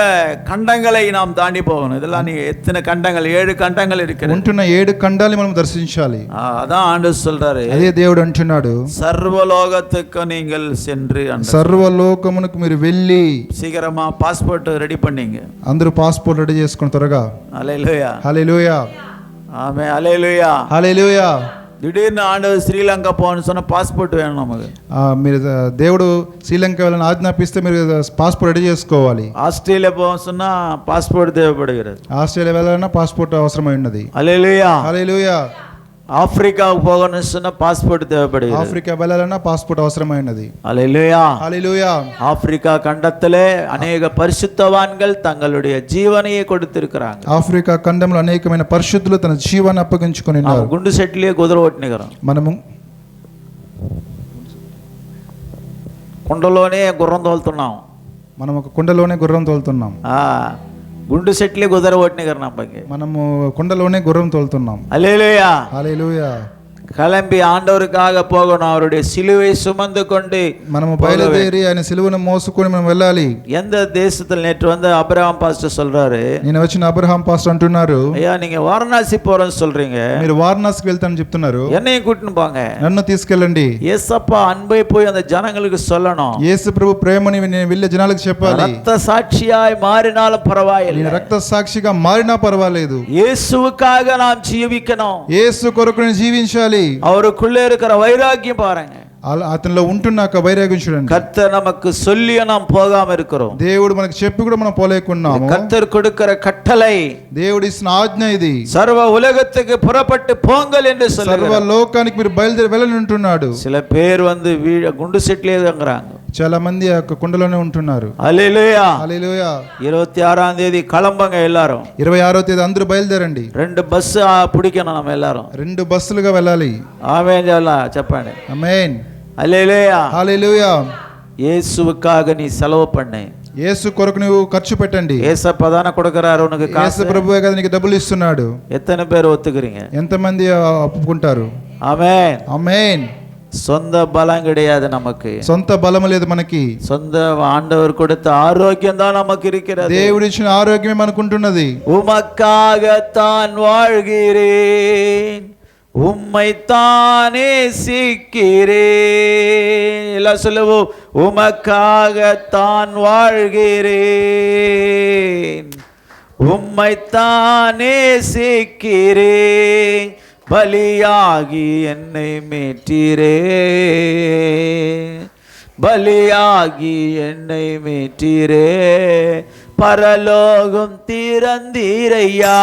ఖండங்களை நாம் தாண்டி போகணும். இதெல்லாம் நீ எத்தனை கண்டங்கள்? 7 கண்டங்கள் இருக்கிறது. ఉంటున్న 7 ఖండాలు మనం దర్శించాలి. அதான் ஆண்டவர் சொல்றாரு. అదే దేవుడు అంటున్నాడు, సర్వలోకத்துக்கு நீங்கள் సెంట్రి అన్నారు. సర్వలోకమునకు మీరు వెళ్ళి. సీకరమా పాస్పోర్ట్ రెడీ பண்ணீங்க. అందరూ పాస్పోర్ట్ రెడీ చేసుకుని త్వరగా. హల్లెలూయా. హల్లెలూయా. ఆమేన్. హల్లెలూయా. హల్లెలూయా. திடீர்னு ஆண்டவர் ஸ்ரீலங்கா போகணும்னு சொன்னால் பாஸ்போர்ட் வேணும் நமக்கு. మీరు దేవుడు శ్రీలంక వెళ్ళని ఆజ్ఞాపిస్తే మీరు పాస్పోర్ట్ రెడీ చేసుకోవాలి. ఆస్ట్రేలియా పోవాలని சொன்னால் பாஸ்போர்ட் தேவைப்படுகிறது. ఆస్ట్రేలియా వెళ్ళాలన్నా పాస్పోర్ట్ అవసరమై ఉన్నది. హల్లెలూయా. హల్లెలూయా. ఆఫ్రికాకు పోగొని சொன்னால் பாஸ்போர்ட் தேவைப்படுகிறது. ఆఫ్రికా వెళ్ళాలన్నా పాస్పోర్ట్ అవసరమై ఉన్నది. హల్లెలూయా. హల్లెలూయా. ஆப்பிரிக்கா கண்டத்திலே అనేక పరిశుద్ధవాன்கள் தங்களுடைய జీవனையே கொடுத்திருக்கிறாங்க. ఆఫ్రికా ఖండంలో అనేకమైన పరిశుద్ధులు తన జీవాన్ని అప్పగించుకొని ఉన్నారు. గుండు సెట్లే కుదర ఓట్నిగరం. మనము కుండలోనే గుర్రం తోలుతున్నాం. మనం ఒక కుండలోనే గుర్రం తోలుతున్నాం. గుండు సెట్లే కుదర ఓట్నిగరం నమ్మకి. మనము కుండలోనే గుర్రం తోలుతున్నాం. హల్లెలూయా. హల్లెలూయా. கிளம்பி ஆண்டவருக்காக போகணும். அவருடைய சிலுவை சுமந்து கொண்டு మనము బయలుదేరి ఆయన సిలువను మోసుకొని మనం వెళ్ళాలి. எந்த தேசத்தில் நேற்று வந்து அபிரகாம் பாஸ்டர் சொல்றாரு, నేను వచ్చిన అబ్రహాం పాస్టర్ అంటున్నారు, ஐயா நீங்க వారణాసి పోరని சொல்றீங்க, మీరు వారణాసికి వెళ్తానని చెప్తున్నారు, என்னையும் கூட்டிட்டு போங்க, నన్ను తీసుకెళ్ళండి. యేసప్పా అన్బై పోయి அந்த ஜனங்களுக்கு சொல்லணும். యేసు ప్రభు ప్రేమని నేను వెళ్ళే జనాలకు చెప్పాలి. రక్త సాక్షియాய் మారినాலும் పర్వాలేదు. నేను రక్త సాక్షిగా మారినా పర్వాలేదు. యేసుவுக்காக நாம் జీవిக்கணும். యేసు కొరకు నేను జీవించాలి. அவருக்குள்ளே இருக்கிற வைராக்கியம் பாருங்க. అతనిలో ఉంటున్న వైరాగ్యం చూడండి. கர்த்தர் நமக்கு சொல்லி நாம் போகாம இருக்கிறோம். దేవుడు మనకు చెప్పి కూడా మనం పోలేకున్నాము. கர்த்தர் கொடுக்கிற கட்டளை, దేవుడి ఇచ్చిన ఆజ్ఞ ఇది. సర్వ ఉలగத்துக்கு புறப்பட்டு போங்கள் என்று சொல்லுகிறார். సర్వ లోకానికి మీరు బయలుదేరి వెళ్ళని అంటున్నాడు. சில பேர் வந்து గుండు సెట్లే దంగறாங்க. చాలా మంది ఆ కుండలోనే ఉంటున్నారు. హల్లెలూయా. హల్లెలూయా. 26ஆம் தேதி கிளம்புங்க எல்லாரும். 26వ తేదీ అందరూ బయలుదేరండి. 2 బస్సు పిడికணும் நம்ம எல்லாரும். 2 బస్సులుగా వెళ్ళాలి. ఆమేన్ చెప్పండి. ఆమేన్. హల్లెలూయా. హల్లెలూయా. యేసుவுக்காக நீ செலவு பண்ணு. యేసు కొరకు నువ్వు ఖర్చు పెట్టండి. ஏசப்பா தானே கொடுக்கறாரு உனக்கு యేసు காசு. ప్రభువే కదా నీకు డబ్బులు ఇస్తున్నాడు. எத்தனை பேர் ஒத்துக்கிறீங்க? ఎంతమంది ఒప్పుకుంటారు? ஆமென். ఆమేన్. சொந்த பலம் கிடையாது நமக்கு. సొంత బలం లేదు మనకి. சொந்த ஆண்டவர் கொடுத்த ஆரோக்கியம் தான் நமக்கு இருக்கிறது. దేవుడు ఇచ్చిన ఆరోగ్యమే మనకుంటున్నది. உமக்காகத்தான் வாழ்கிறேன், உம்மைத்தானே நேசிக்கிறேன். எல்லாம் சொல்லுவோம். உமக்காகத்தான் வாழ்கிறேன், உம்மைத்தானே நேசிக்கிறேன், பலியாகி என்னை மீட்டீரே, பலியாகி என்னை மீட்டீரே, பரலோகம் திறந்தீரையா,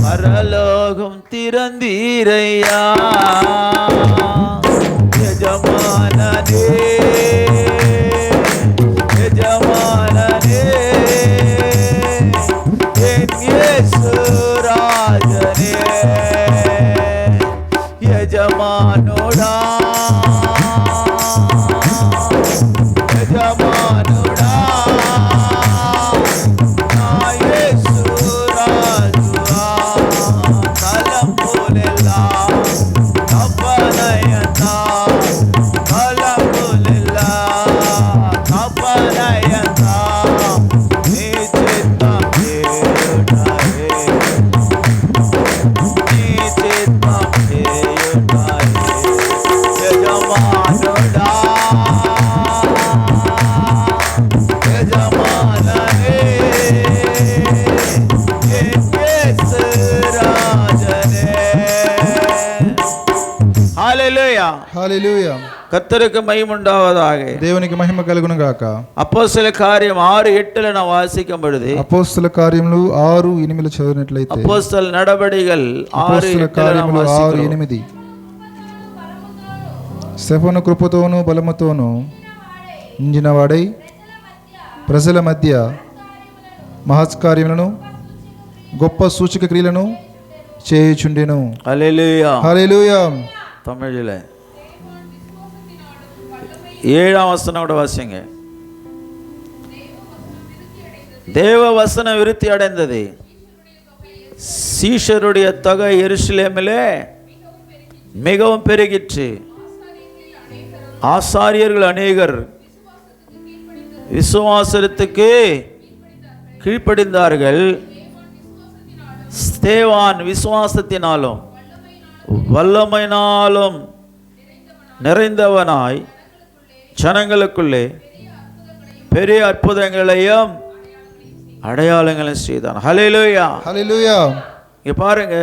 பரலோகம் திறந்தீரையா, எஜமானனே, எஜமானனே, என் இயேசு ராஜனே, எஜமானுடா, எஜமானுடா, நான் இயேசு ராஜுவா, தலம்புலெல்லாம் கப்பனையந்தா, தலம்புலெல்லாம் கப்பனையந்தா, நீ சித்தம் தேயுடாயே, நீ சித்தம் தேயுடாயே, எஜமானுடா, எஜமானனே, என் இயேசு ராஜனே. ஹல்லேலூயா. హల్లెలూయా. கர்த்தருக்கு மகிமை உண்டாவதாக. దేవునికి మహిమ కలుగును గాక. அப்போஸ்தல காரியம் 6:8 நான் வாசிக்கும் பொழுது, అపోస్తల కార్యములు 6:8 చదివినట్లయితే, அப்போஸ்தல நடபடிகள் అపోస్తల 6:8 కార్యములు 6:8 స్టెఫను కృపతోను బలముతోను నిండినవాడై ప్రజల మధ్య మహత్కార్యములను గొప్ప సూచక క్రియలను చేయుచుండెను. ஹல்லேலூயா. హల్లెలూయా. தமிழில் 7ஆம் வசனோட வாசிங்க. தேவ வசனம் விருத்தி அடைந்தது, சீஷருடைய தொகை எருசலேமிலே மிகவும் பெருகிற்று, ஆசாரியர்கள் அநேகர் விசுவாசத்துக்கு கீழ்ப்படிந்தார்கள், ஸ்தேவான் விசுவாசத்தினாலும் வல்லமையினாலும் நிறைந்தவனாய் ஜனங்களுக்குள்ளே பெரிய அற்புதங்களையும் அடையாளங்களையும் செய்தான். ஹல்லேலூயா. హల్లెలూయా. இங்க பாருங்க,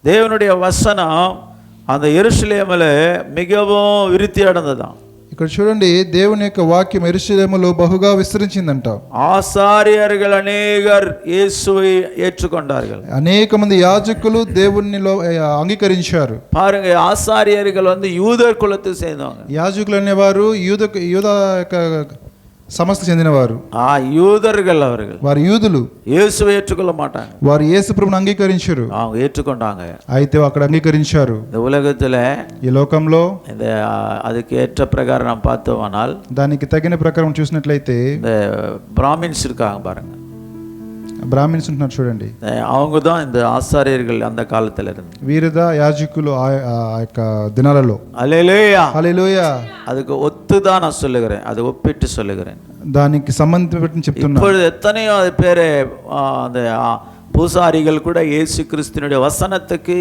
தேவனுடைய வசனம் அந்த எருசலேமில் மிகவும் விருத்தி அடைந்ததான். ఇక్కడ చూడండి, దేవుని యొక్క వాక్యం యెరూషలేములో బహుగా విస్తరించిందంట. ஆசாரியர்கள் அநேகர் இயேசுவை ஏற்றுக்கொண்டார்கள். అనేక మంది యాజకులు దేవునిలో అంగీకరించారు. பாருங்க, ஆசாரியர்கள் யூதர் குலத்தை சேர்ந்தவங்க. యాజకులు అనేవారు యూద యొక్క సమస్త చెందినవారు. யூதர்கள் அவர்கள், వారు యూదులు. இயேசுவை ஏற்றுக்கொள்ள மாட்டாங்க. వారు యేసు ప్రభువును అంగీకరించారు. அவங்க ஏற்றுக்கொண்டாங்க. అయితే అక్కడ అంగీకరించారు. இந்த உலகத்துல ఈ లోకంలో இந்த அதுக்கு ஏற்ற பிரகாரம் நாம் பார்த்தோமானால், దానికి తగిన ప్రకారం చూసినట్లయితే இந்த பிராமின்ஸ் இருக்காங்க பாருங்க, బ్రాహ్మిన్స్ ఉంటున్నారు చూడండి. அவங்க தான் இந்த ஆசாரியர்கள் அந்த காலத்துல இருந்து. వీరుదా యాజకులు ఆ యొక్క దినాలలో. அல்லேலூயா. హల్లెలూయా. அதுக்கு ஒத்துதான் நான் சொல்லுகிறேன், அது ஒப்பிட்டு சொல்லுகிறேன். దానికి సంబంధించి చెప్తున్నా. இப்பொழுது எத்தனையோ பேர் அந்த பூசாரிகள் கூட இயேசு கிறிஸ்துவினுடைய வசனத்துக்கு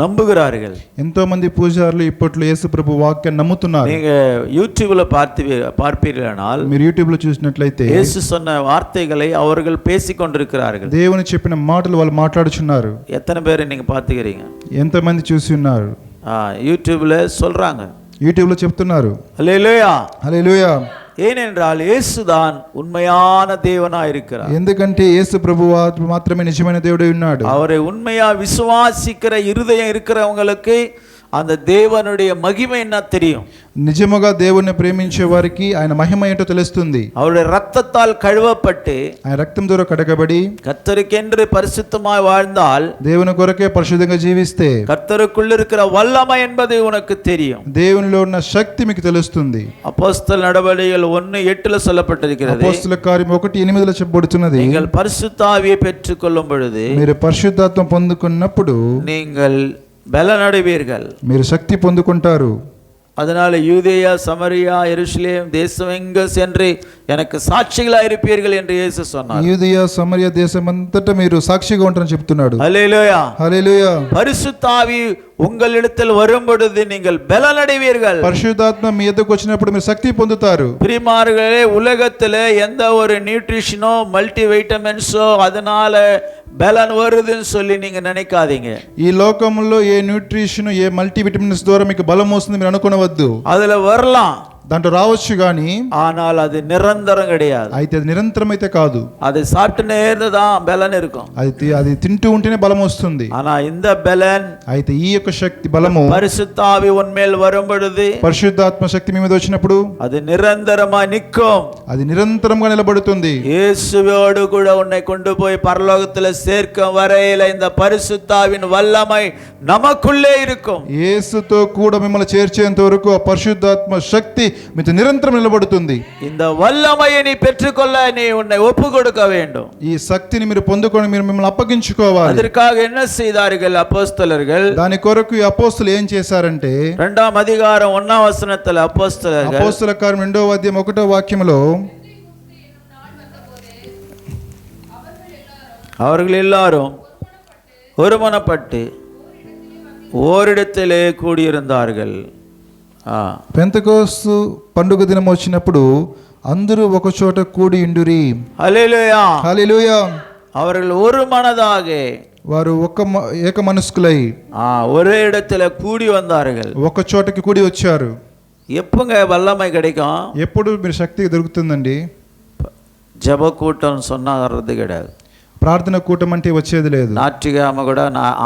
நம்புகிறார்கள். ఎంతో మంది పూజారులు ఇప్పట్లో యేసు ప్రభు వాక్యాన్ని నమ్ముతున్నారు. நீங்க யூடியூப்ல பார்ப்பீர்களானால், మీరు యూట్యూబ్ లో చూసినట్లయితే இயேசு சொன்ன வார்த்தைகளை அவர்கள் பேசிக் கொண்டிருக்கிறார்கள். దేవుని చెప్పిన మాటలు వాళ్ళు మాట్లాడుచున్నారు. எத்தனை பேர் நீங்க பார்த்துக்கிறீங்க? ఎంతమంది చూసి ఉన్నారు? யூடியூப்ல சொல்றாங்க, యూట్యూబ్ లో చెప్తున్నారు. அல்லேலூயா. హల్లెలూయా. ஏனென்றால் இயேசுதான் உண்மையான தேவனாய் இருக்கிறார். ఎందుకంటే యేసు ప్రభువు మాత్రమే నిజమైన దేవుడై ఉన్నాడు. அவரை உண்மையா விசுவாசிக்கிற இருதயம் இருக்கிறவங்களுக்கு அந்த தேவனுடைய மகிமை என்ன தெரியும். నిజముగా దేవుణ్ణి ప్రేమించే వారికి ఆయన మహిమ ఏంటో తెలుస్తుంది. அவருடைய ரத்தத்தால் கழுவப்பட்டு ఆయన రక్తం ద్వారా కడగబడి கர்த்தருக்கென்று பரிசுத்தமாய் வாழ்ந்தால், దేవుని కొరకే పరిశుద్ధంగా జీవిస్తే கர்த்தருக்குள்ள இருக்கிற வல்லமை என்பது உனக்கு தெரியும். దేవునిలో ఉన్న శక్తి మీకు తెలుస్తుంది. அப்போஸ்தலர் நடவடிக்கைகள் 1:8 சொல்லப்பட்டிருக்கிறது. అపోస్తల కార్యం 1:8 చెప్పబడుతున్నది. நீங்கள் பரிசுத்த ஆவியை பெற்றுக்கொள்ளும் பொழுது మీరు పరిశుద్ధాత్మ పొందుకున్నప్పుడు நீங்கள் பலனடைவீர்கள். మీరు శక్తి పొందుకుంటారు. அதனால யூதேயா, சமரியா, எருசலேம் தேசம் எங்க சென்று எனக்கு சாட்சிகளா இருப்பீர்கள் என்று இயேசு சொன்னார். యూదయ సమరయ దేశమంతటా మీరు సాక్షిగా ఉంటారని చెప్తున్నాడు. ஹல்லேலூயா. హల్లెలూయా. பரிசுத்த ஆவி உங்களிடத்தில் வரும் பொழுது நீங்கள் பலனடைவீர்கள். పరిశుద్ధాత్మ మీ ఎద్దకు వచ్చినప్పుడు మీరు శక్తి పొందుతారు. பிரியமானவர்களே, உலகத்துல எந்த ஒரு நியூட்ரிஷனோ மல்டி வைட்டமின்ஸோ அதனால பலன் வருதுன்னு சொல்லி நீங்க நினைக்காதீங்க. ఈ లోకంలో ఏ న్యూట్రిషన్ ఏ మల్టీవిటమిన్స్ ద్వారా మీకు బలం వస్తుంది మీరు అనుకోవద్దు. அதுல வரலாம், దాంట్లో రావచ్చు కానీ ஆனால் அது నిరంతరం கிடையாது. అయితే అది నిరంతరం అయితే కాదు. அது சாப்பிட்டுனே இருந்துதான் பலன் இருக்கும். అది తింటూ ఉంటేనే బలం వస్తుంది. ஆனா இந்த பலன், అయితే ఈ యొక్క శక్తి బలము பரிசுத்த ஆவி உன்மேல் வரும் பொழுது, పరిశుద్ధాత్మ శక్తి మీ మీద వచ్చినప్పుడు அது நிரந்தரமா நிற்கும். అది నిరంతరంగా నిలబడుతుంది. இயேசுவோடு கூட உன்னை கொண்டு போய் பரலோகத்தில் சேர்க்கும் வரையில இந்த பரிசுத்த ஆவியின் வல்லமை நமக்குள்ளே இருக்கும். యేసుతో కూడా మిమ్మల్ని చేర్చేంత వరకు ఆ పరిశుద్ధాత్మ శక్తి మీతో నిరంతరం నిలబడుతుంది. இந்த వల్లமையை நீ பெற்றுக்கொள்ள நீ உன்னை ஒப்பு கொடுக்க வேண்டும். ఈ శక్తిని మీరు పొందుకొని మీరు మిమ్మల్ని అప్పగించుకోవాలి. அதற்காக என்ன செய்தார்கள் அப்போஸ்தலர்கள்? దాని కొరకు ఈ అపోస్తలు ఏం చేశారంటే 2వ அதிகாரம் 1వ వచనத்தில் அப்போஸ்தலர்கள், అపోస్తల కార్యం 2వ అధ్యాయం 1వ వాక్యములో அவர்கள் எல்லாரும் ஒருமனப்பட்டு ஓரிடத்திலே கூடியிருந்தார்கள். పెంతెకోస్తు పండుగ దినం వచ్చినప్పుడు అందరూ ఒక చోట కూడి ఉండురి. హల్లెలూయా. హల్లెలూయా. அவர்கள் ஒரு மனதாக, వారు ఏక మనస్కులై ஒரே இடத்துல கூடி வந்தார்கள். ఒక చోటకి కూడి వచ్చారు. எப்பங்க வல்லமை கிடைக்கும்? ఎప్పుడు మీరు శక్తి దొరుకుతుందండి? ஜப கூட்டம் சொன்னா வர்றது கிடையாது. ప్రార్థన కూటం అంటే వచ్చేది లేదు. ஞாயிற்றுக்கிழமை கூட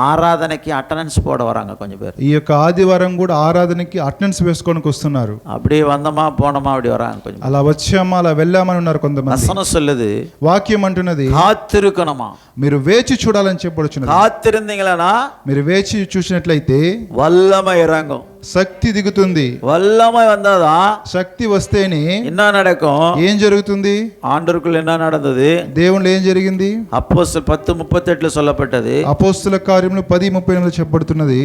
ஆராதனைக்கு அட்டெண்டன்ஸ் போட வராங்க கொஞ்சம் பேர். ఈ యొక్క ఆదివారం కూడా ఆరాధనకి అటెండెన్స్ వేసుకోవడానికి వస్తున్నారు. அப்படியே வந்தமா போனமா அப்படி வராங்க கொஞ்சம். అలా వచ్చామా అలా వెళ్ళామని ఉన్నారు కొంతమంది. வசனம் சொல்லுது, వాక్యం అంటున్నది காத்திருக்கணுமா. మీరు వేచి చూడాలని చెప్పబడుచున్నది. காத்திருந்தீங்களா మీరు వేచి చూసినట్లయితే வல்லமை இறங்கும், శక్తి దిగుతుంది. வல்லமை வந்தாதான் శక్తి వస్తేనే என்ன நடக்கும்? ఏం జరుగుతుంది? ஆண்டவருக்குள்ள என்ன நடந்தது? దేవునిలో ఏం జరిగింది? அப்போஸ்தலர் 10:38 சொல்லப்பட்டது. అపోస్తల కార్యములు 10:38 చెప్పబడుతున్నది.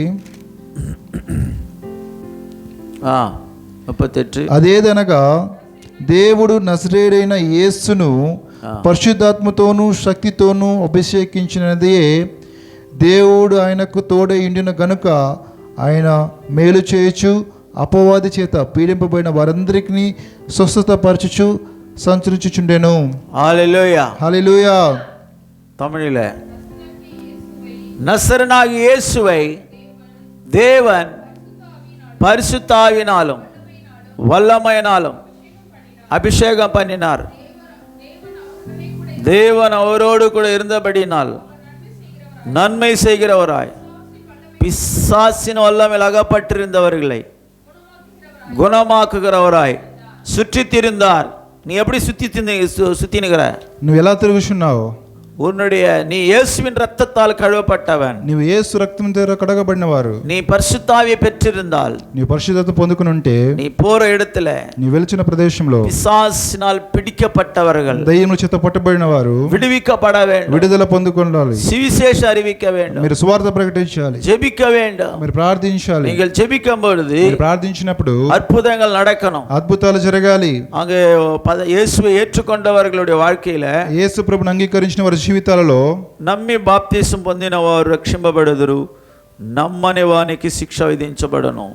38. అదేదనగా దేవుడు నజరేయుడైన యేసును పరిశుద్ధాత్మతోనూ శక్తితోనూ అభిషేకించినదే దేవుడు ఆయనకు తోడై ఉండిన గనుక ఆయన మేలు చేయొచ్చు, అపవాది చేత పీడింపబడిన వారందరికీ స్వస్థత పరచుచు సంచరించుచుండెను. ஹல்லேலூயா. హల్లెలూయా. தமிழில், நசரனாகிய இயேசுவை தேவன் பரிசுத்த ஆவியினாலும் வல்லமையினாலும் அபிஷேகம் பண்ணினார். தேவன் அவரோடு கூட இருந்தபடினால் நன்மை செய்கிறவராய் பிசாசின் வல்லமையில் அகப்பட்டிருந்தவர்களை குணமாக்குகிறவராய் சுற்றித் திரிந்தார். நீ எப்படி சுத்தினுகிற? నువ్వు ఎలా తిరుగుచున్నావు? நீ இயேசுவின் ரத்தத்தால் கழுவப்பட்டவன். నీవు యేసు రక్తం ద్వారా కడగబడినవారు. நீ பரிசுத்த ஆவியை பெற்றிருந்தால், నీవు పరిశుద్ధత పొందుకుని ఉంటే, நீ போற இடத்துல నీ వెలిచిన ప్రదేశంలో பிசாசினால் பிடிக்கப்பட்டவர்கள், దయ్యముల చేత పట్టబడిన వారు விடுவிக்கப்பட வேண்டும், విడుదల పొందుకోవాలి. சுவிசேஷ அறிவிக்க வேண்டும், మీరు సువార్త ప్రకటించాలి, ஜெபிக்க வேண்டும், మీరు ప్రార్థించాలి. நீங்கள் ஜெபிக்கும் பொழுது మీరు ప్రార్థించినప్పుడు அற்புதங்கள் நடக்கணும். అద్భుతాలు జరగాలి. அங்கே இயேசுவை ஏற்றுக்கொண்டவர்களுடைய வாழ்க்கையில, యేసు ప్రభువుని అంగీకరించిన వారి జీవితాలలో నమ్మి బాప్తిసం పొందిన వారు రక్షింపబడదురు, నమ్మని వానికి శిక్ష విధించబడను.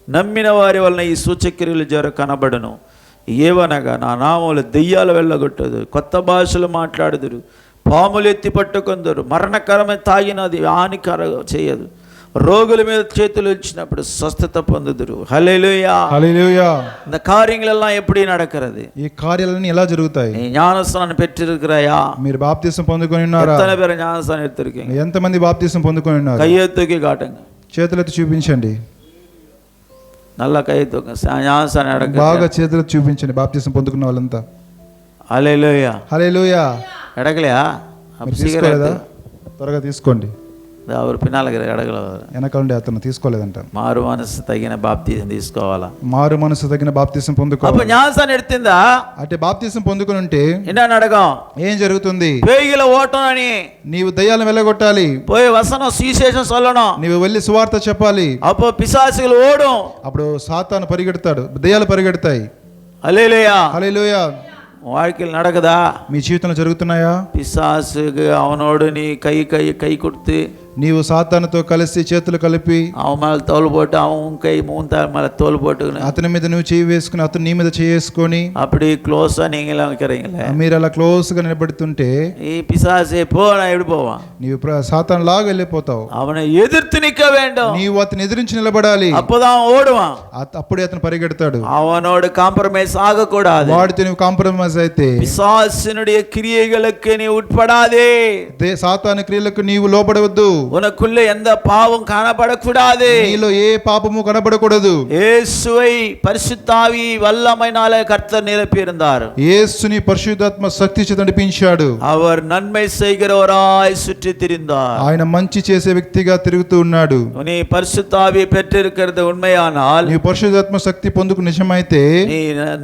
నమ్మిన వారి వలన ఈ సూచక్రియలు కనబడను. ఏవనగా నా నామములు దెయ్యాలు వెళ్ళగొట్టదు, కొత్త భాషలు మాట్లాడుదురు, పాములు ఎత్తి పట్టుకొందరు, మరణకరమైన తాగినది హానికర చేయదు, రోగుల మీద చేతులు ఇచ్చినప్పుడు స్వస్థత పొందుదురు. హల్లెలూయా. హల్లెలూయా. இந்த காரியங்கள் எல்லாம் எப்படி நடக்கிறது? ఈ కార్యాలన్నీ ఎలా జరుగుతాయి? நீ ஞானஸ்நானம் பெற்றிருக்கிறாயா? మీరు బాప్తిసం పొందుకొని ఉన్నారా? எத்தனை பேர் ஞானஸ்நானம் எடுத்திருக்கீங்க? ఎంతమంది బాప్తిసం పొందుకొని ఉన్నారు? கையை தூக்கி காட்டுங்க. చేతులెత్తి చూపించండి. நல்ல கை தூக்க ஞானசானம் எடுக்க. బాగా చేతులెత్తి చూపించండి బాప్తిసం పొందుకున్న వాళ్ళంతా. హల్లెలూయా. హల్లెలూయా. ఎడగலையா? తీసుకోలేదా? త్వరగా తీసుకోండి. அவர் பின்னால ఎడగల. వెనకాల ఉండే అతను తీసుకోలేదంట. మారు మనసు తగిన బాప్తిసం తీసుకోవాలా? మారు మనసు తగిన బాప్తిసం పొందుకోవాలి. அப்ப ஞானசானம் எடுத்திருந்தா అంటే బాప్తిసం పొందుకుని ఉంటే என்ன நடக்கும்? ఏం జరుగుతుంది? பேய்களை ஓட்டணும். నీవు దయ్యాలను వెళ్ళగొట్టాలి. போய் வசனம் சுவிசேஷம் சொல்லணும். నీవు వెళ్ళి సువార్త చెప్పాలి. அப்போ பிசாசுகள் ஓடும். అప్పుడు సాతాను పరిగెడతాడు, దయ్యాలు పరిగెడతాయి. హల్లెలూయా. హల్లెలూయా. வாழ்க்கையில் நடக்குதா? మీ జీవితంలో జరుగుతున్నాయా? பிசாசுக்கு அவனோடு நீ கை கொடுத்து నీవు సాతానుతో కలిసి చేతులు కలిపి அவன் மேல தோல் போட்டு அவன் கை மூந்தாள் மேல தோல் போட்டுக்கணும். అతని మీద నువ్వు చేయి వేసుకుని అతను నీ మీద చేసుకొని அப்படி க்ளோஸா நீங்களாம் வைக்கிறீங்களே. మీరు అలా క్లోజ్ గా నిలబడుతుంటే ఈ పిశాసే పో, நான் எப்படி போவான்? నీవు సాతాను లాగా వెళ్ళిపోతావు. அவனை எதிர்த்து நிக்க வேண்டும். నీవు అతని ఎదిరించి నిలబడాలి. அப்பதான் அவன் ஓடுவான். అప్పుడే అతను పరిగెడతాడు. அவனோடு காம்ப்ரமைஸ் ஆகக்கூடாது. వాడితో నువ్వు కాంప్రమైజ్ అయితే பிசாசினுடைய கிரியைகளுக்கு நீ உட்படாதே. సాతాను క్రియలకు నీవు లోబడవద్దు. உனக்குள்ள எந்த பாவம் காணப்படக்கூடாது. నీలో ఏ పాపము కనబడకూడదు. இயேசுவை பரிசுத்த ஆவி வல்லமையினாலே கர்த்தர் நிரப்பி இருந்தார். యేసుని పరిశుద్ధాత్మ శక్తి చేత నడిపించాడు. அவர் నన్மை செய்கிறவராய் சுற்றி திரிந்தார். ఆయన మంచి చేసే వ్యక్తిగా తిరుగుతూ ఉన్నాడు. நீ பரிசுத்த ஆவியை பெற்றிருக்கிறது உண்மையானால், నీవు పరిశుద్ధాత్మ శక్తి పొందుకు నిజమైతే நீ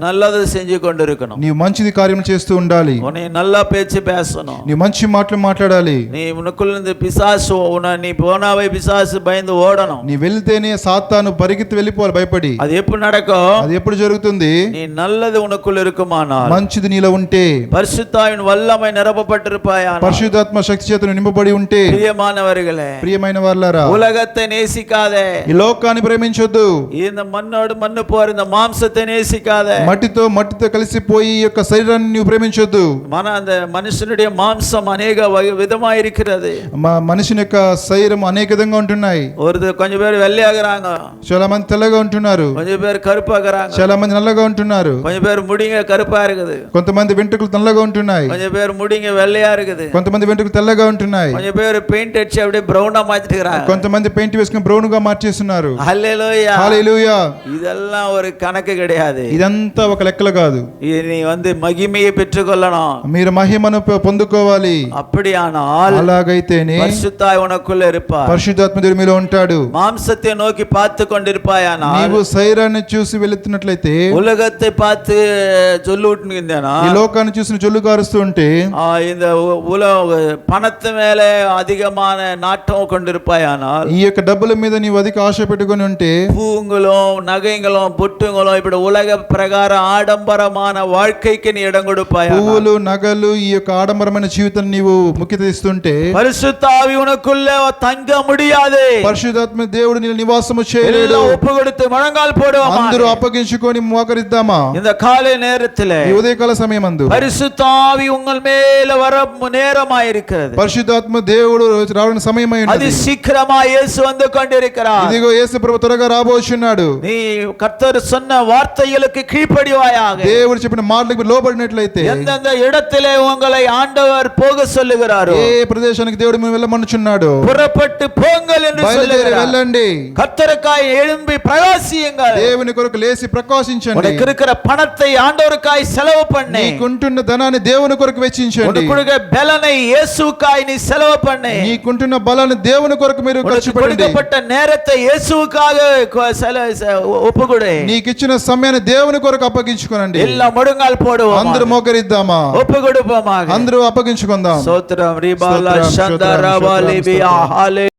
நல்லது செஞ்சு கொண்டிருக்கணும். నీవు మంచిది కార్యం చేస్తూ ఉండాలి. உன்னை நல்ல பேச்சு பேசணும். నీవు మంచి మాటలు మాట్లాడాలి. நீ உனக்குள்ள இருந்து பிசாசு நீ போனாவே பிசாசு பயந்து ஓடணும். నీ వెళ్తేనే సాతాను పరిగెత్తి వెళ్ళిపోవాలి భయపడి. அது எப்படி நடக்கும்? అది ఎప్పుడు జరుగుతుంది? நீ நல்லது உனக்குள்ள இருக்குமானால், మంచిది నీలో ఉంటే, பரிசுத்தாவின் வல்லமை நிரப்பப்பட்டிருப்பாயானால், పరిశుద్ధాత్మ శక్తి చేత నింపబడి ఉంటే, பிரியமானவர்களே, ప్రియమైన వారలారా, உலகத்தை நேசிக்காதே. ఈ లోకాన్ని ప్రేమించొద్దు. இந்த మన్నోడు మన్ను పోరు இந்த మాంసத்தை நேசிக்காதே. మట్టితో కలిసిపోయి ఈ యొక్క శరీరాన్ని నీవు ప్రేమించొద్దు. அந்த మనుషனுடைய మాంసం అనేక విధமா இருக்கிறது. మనిషిని యొక్క శరీరం అనేక విధంగా ఉంటున్నాయి. కొంచెం పేరు వెள்ளையாகறாங்க, చాలా మంది తెల్లగా ఉంటున్నారు. కొంచెం పేరు కరుపాగறாங்க, చాలా మంది నల్లగా ఉంటున్నారు. కొంచెం పేరు முடிங்க కరుపா இருக்குது, కొంతమంది వెంట్రుకలు తెల్లగా ఉంటున్నాయి. కొంచెం పేరు முடிங்க వెள்ளையா இருக்குது, కొంతమంది వెంట్రుకలు తెల్లగా ఉంటున్నాయి. కొంచెం పేరు పెయింట్ అడిచి அப்படியே బ్రౌన్ மாத்திட்டாங்க, కొంతమంది పెయింట్ వేసుకుని బ్రౌన్ గా మార్చేస్తున్నారు. హల్లెలూయా. హల్లెలూయా. இதெல்லாம் ஒரு கணக்கு கிடையாது. ఇదంతా ఒక లెక్కలు కాదు. நீ மகிமையை பெற்றுக்கொள்ளணும். మీరు మహిమను పొందుకోవాలి. அப்படியானால் అలాగైతేనే பரிசுத்தாய் உனக்குள்ள இருப்பார். పరిశుద్ధాత్మ దేవుడు మీలో ఉంటాడు. மாம்சத்தை நோக்கி பார்த்து கொண்டிருப்பாயானால், నీవు శరీరాన్ని చూసి వెళుతున్నట్లయితే, உலகத்தை பார்த்து சொல்லுட்டுனா, ఈ లోకాన్ని చూసి జొల్లు కారుస్తూ ఉంటే, இந்த உலக பணத்து மேலே அதிகமான நாட்டம் கொண்டிருப்பாயானால், ఈ యొక్క డబ్బుల మీద నీవు అధిక ఆశ పెట్టుకొని ఉంటే, பூங்களும் நகைங்களும் பொட்டுங்களும் இப்படி உலக பிரகாரம் ஆடம்பரமான வாழ்க்கைக்கு நீ இடம் கொடுப்பாயா. పువ్వులు నగలు ఈ యొక్క ఆడంబరమైన జీవితాన్ని నీవు ముఖ్యత ఇస్తుంటే, பரிசுத்த ஆவி உனக்குள்ள தங்க முடியாது. పరిశుద్ధాత్మ దేవుడు నీ నివాసము చేయలేడు. ஒப்பு கொடுத்து முழங்கால் போடுவோம். అందరూ అప్పగించుకొని మోకరిద్దామా? இந்த காலை நேரத்திலே, ఈ ఉదయకాల సమయమందు பரிசுத்த ஆவி உங்கள் மேல வர நேரமாயிருக்கிறது. పరిశుద్ధాత్మ దేవుడు రావడానికి సమయమై ఉన్నది. అది சீக்கிரமா இயேசு வந்து கொண்டிருக்கிறார். ఇదిగో యేసు ప్రభు త్వరగా రాబోచున్నాడు. நீ கர்த்தர் சொன்ன வார்த்தைகளுக்கு கீழ்ப்படிவாயாக. దేవుడు చెప్పిన మాటలకు లోబడినట్లయితే, எந்தெந்த இடத்திலே உங்களை ஆண்டவர் போக சொல்லுகிறாரோ, ఏ ప్రదేశానికి దేవుడు మేము వెళ్ళమనుచున్నాడు, புறப்பட்டு போங்கள் என்று சொல்லுகிறார். వెళ్ళండి. கர்த்தருக்காய் எழும்பி பிரகாசியுங்கள். దేవుని కొరకు లేచి ప్రకాశించండి. உனக்கு இருக்கிற பணத்தை ஆண்டவருக்காய் செலவு பண்ணு. నీకుంటున్న ధనాన్ని దేవుని కొరకు వెచ్చించండి. உனக்கு இருக்கிற பலனை இயேசுவுக்காய் நீ செலவு பண்ணு. నీకుంటున్న బలాన్ని దేవుని కొరకు మీరు ఖర్చు పెట్టండి. கொடுக்கப்பட்ட நேரத்தை இயேசுவுக்காக ஒப்புకొடு. నీకు ఇచ్చిన సమయాన్ని దేవుని కొరకు అప్పగించుకోనండి. எல்லாம் முழங்கால் போடுவோம். అందరూ మోకరిద్దామా? ஒப்புకొடுவோமாக. అందరూ అప్పగించుకుందాం. స్తోత్రం రిబాల షందరబాలిబియా హల్లెలూయా.